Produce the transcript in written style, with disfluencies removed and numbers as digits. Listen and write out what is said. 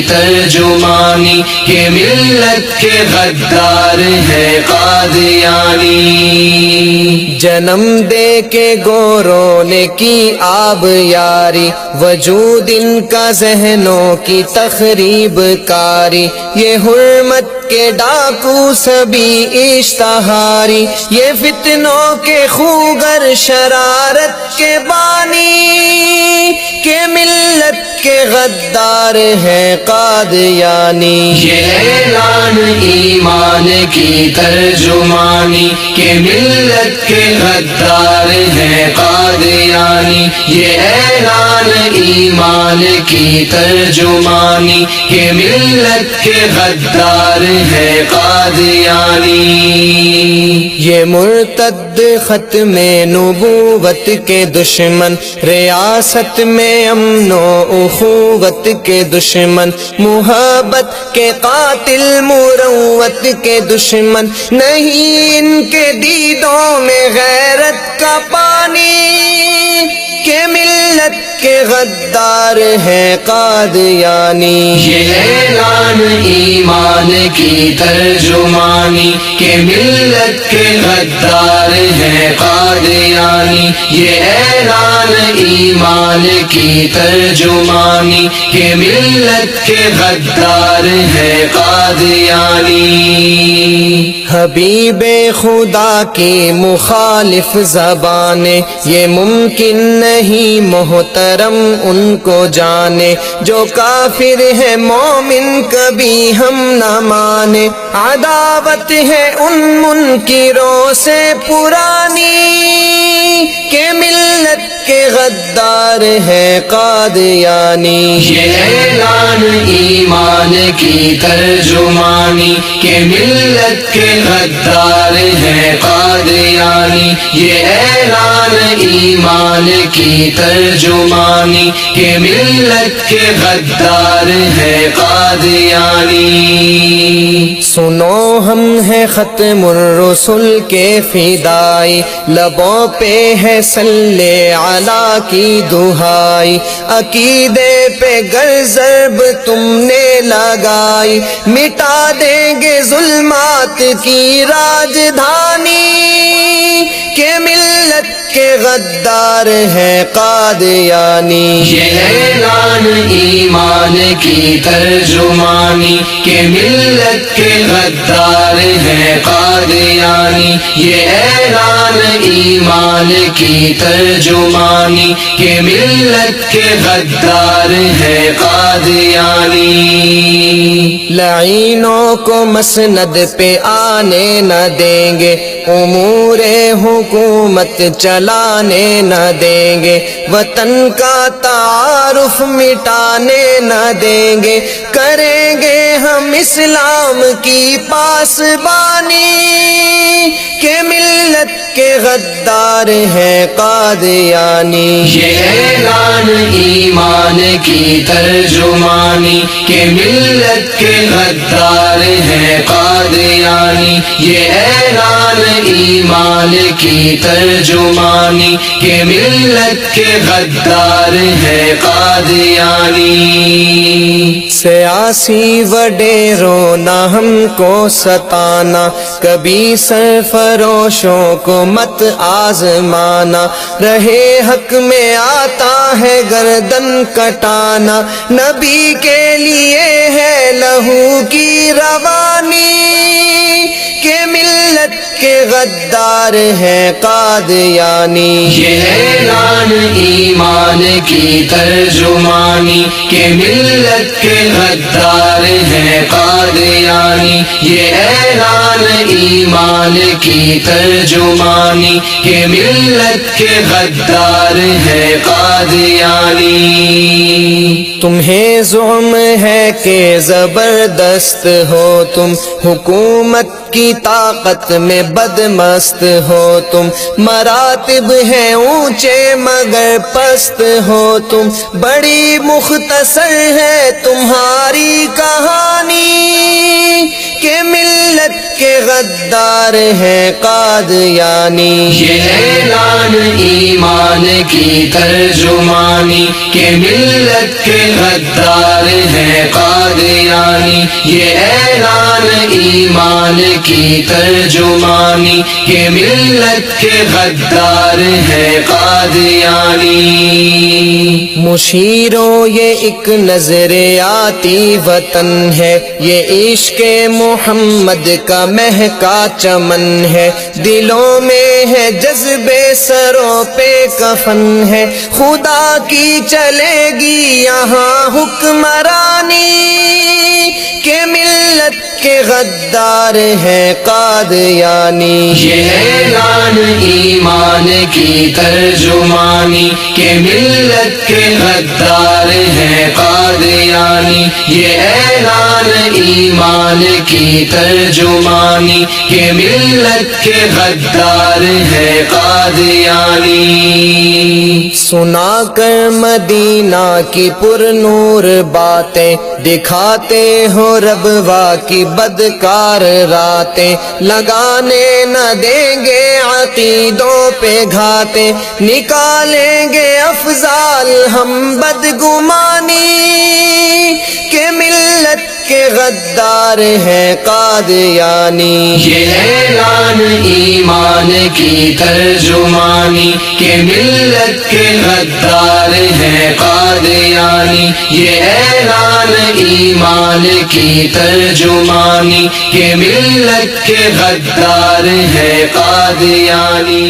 ترجمانی کہ ملت کے غدار ہے قادیانی۔ جنم دے کے گوروں نے کی آب یاری، وجود ان کا ذہنوں کی تخریب کاری، یہ حرمت کے ڈاکو سبھی اشتہاری، یہ فتنوں کے خوگر شرارت کے بانی، کہ ملت کے غدار ہے قادیانی۔ یہ اعلان ایمان کی ترجمانی کہ ملت کے غدار ہے قادیانی، یہ اعلان ایمان کی ترجمانی کہ ملت کے غدار ہے قادیانی۔ یہ مرتد ختم نبوت کے دشمن، ریاست میں امن و اخوت کے دشمن، محبت کے قاتل مروت کے دشمن، نہیں ان کے دیدوں میں غیرت کا پانی، کہ ملت کے غدار ہے قادیانی۔ یہ اعلان ایمان کی ترجمانی کہ ملت کے غدار ہے قادیانی، یہ اعلان ایمان کی ترجمانی کہ ملت کے غدار ہے قادیانی۔ حبیب خدا کی مخالف زبانیں، یہ ممکن نہیں محترم ان کو جانے، جو کافر ہے مومن کبھی ہم نہ مانے، عداوت ہے ان منکروں سے پرانی، کہ ملت کے غدار ہے قادیانی۔ یہ اعلان ایمان کی ترجمانی کہ ملت کے غدار ہے قادیانی، یہ اعلان ایمان کی ترجمانی کہ ملت کے غدار ہے قادیانی۔ سنو ہم ہیں ختم الرسل کے فدائی، لبوں پہ ہے صلی علی کی دہائی، عقیدے پہ گر ضرب تم نے لگائی، مٹا دیں گے ظلمات کی راجدھانی، کہ ملت کے غدار ہے قادیانی۔ یہ اعلان ایمان کی ترجمانی کہ ملت کے غدار ہے قادیانی، یہ اعلان ایمان کی ترجمانی کہ ملت کے غدار ہے قادیانی۔ لعینوں کو مسند پہ آنے نہ دیں گے، امور حکومت چلانے نہ دیں گے، وطن کا تعارف مٹانے نہ دیں گے، کریں گے ہم اسلام کی پاسبانی، کہ ملت کے غدار ہے قادیانی۔ یہ اعلان ایمان کی ترجمانی کہ ملت کے غدار ہے قادیانی، یہ اعلان ایمان کی ترجمانی کہ ملت کے غدار ہے قادیانی۔ سیاسی وڈیروں نہ ہم کو ستانا، کبھی سرفروشوں کو مت آزمانا، رہے حق میں آتا ہے گردن کٹانا، نبی کے لیے ہے لہو کی روانی، کہ ملت کے غدار ہے قادیانی۔ یہ اعلان ایمان کی ترجمانی کہ ملت کے غدار ہے قادیانی، یہ اعلان ایمان کی ترجمانی کہ ملت کے غدار ہے قادیانی۔ تمہیں زعم ہے کہ زبردست ہو تم، حکومت کی طاقت میں بدمست ہو تم، مراتب ہیں اونچے مگر پست ہو تم، بڑی مختصر ہے تمہاری کہانی، کہ ملت کے غدار ہے قادیانی۔ یہ اعلان ایمان کی ترجمانی کہ ملت کے غدار ہے قادیانی۔ یہ اعلان ایمان کی ترجمانی کہ ملت کے غدار ہیں قادیانی۔ مشیروں یہ ایک نظر آتی وطن ہے، یہ عشق محمد کا مہکا چمن ہے، دلوں میں ہے جذبے سروں پہ کفن ہے، خدا کی چلے گی یہاں حکمرانی کہ ملت کے غدار ہیں قادیانی۔ یہ اعلان ایمان کی ترجمانی کہ ملت کے غدار ہیں قادیانی، یہ اعلان ایمان کی ترجمانی کہ ملت کے غدار ہیں قادیانی۔ سنا کر مدینہ کی پر نور باتیں، دکھاتے ہو ربوا کی بدکار راتیں، لگانے نہ دیں گے عقیدوں پہ گھاتے، نکالیں گے افضال ہم بدگمانی کہ ملت کے غدار ہیں قادیانی۔ یہ اعلان ایمان کی ترجمانی کہ ملت کے غدار ہیں قادیانی، یہ اعلان ایمان کی ترجمانی کہ ملت کے غدار ہیں قادیانی۔